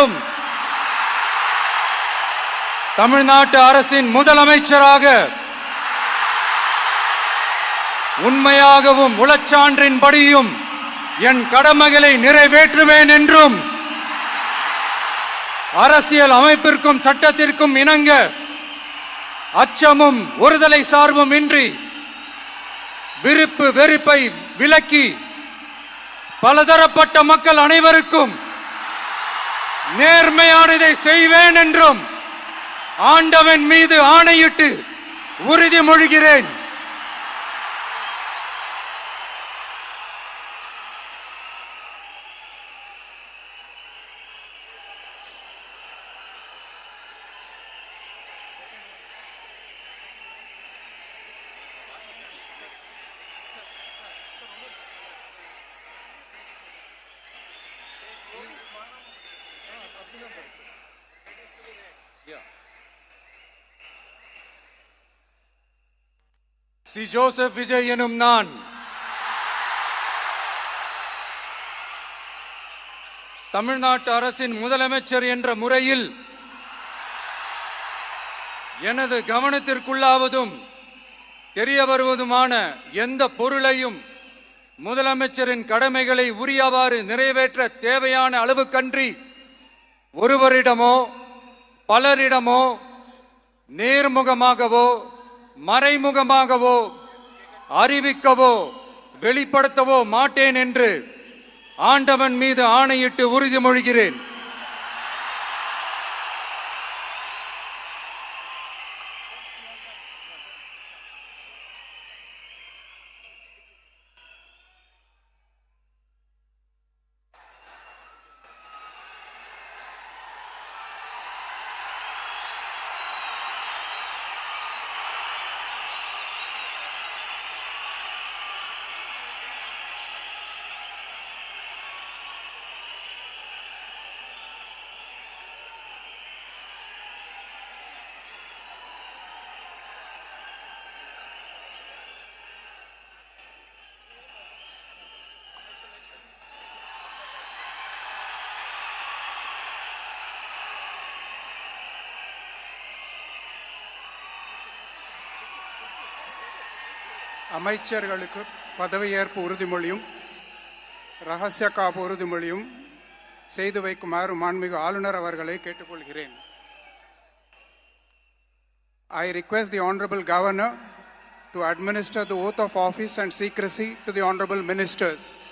என்றும் தமிழ்நாட்டு அரசின் முதலமைச்சராக உண்மையாகவும் உளச்சான்றின்படியும் என் கடமைகளை நிறைவேற்றுவேன் என்றும் அரசியல் அமைப்பிற்கும் சட்டத்திற்கும் இணங்க அச்சமும் ஒருதலை சார்பும் இன்றி விருப்பு வெறுப்பை விலக்கி பலதரப்பட்ட மக்கள் அனைவருக்கும் நேர்மையானதை செய்வேன் என்றும் ஆண்டவன் மீது ஆணையிட்டு உறுதிமொழிகிறேன். சி ஜோசப் விஜய் எனும் நான் தமிழ்நாட்டு அரசின் முதலமைச்சர் என்ற முறையில் எனது கவனத்திற்குள்ளாவதும் தெரிய வருவதுமான எந்த பொருளையும் முதலமைச்சரின் கடமைகளை உரியவாறு நிறைவேற்ற தேவையான அளவுக்கன்றி ஒருவரிடமோ பலரிடமோ நேர்முகமாகவோ மறைமுகமாகவோ அறிவிக்கவோ வெளிப்படுத்தவோ மாட்டேன் என்று ஆண்டவன் மீது ஆணையிட்டு உறுதிமொழிகிறேன். அமைச்சர்களுக்கு பதவியேற்பு உறுதிமொழியும் ரகசிய காப்பு உறுதிமொழியும் செய்து வைக்குமாறு மாண்புமிகு ஆளுநர் அவர்களை கேட்டுக்கொள்கிறேன். I request the Honorable Governor to administer the oath of office and secrecy to the Honorable Ministers.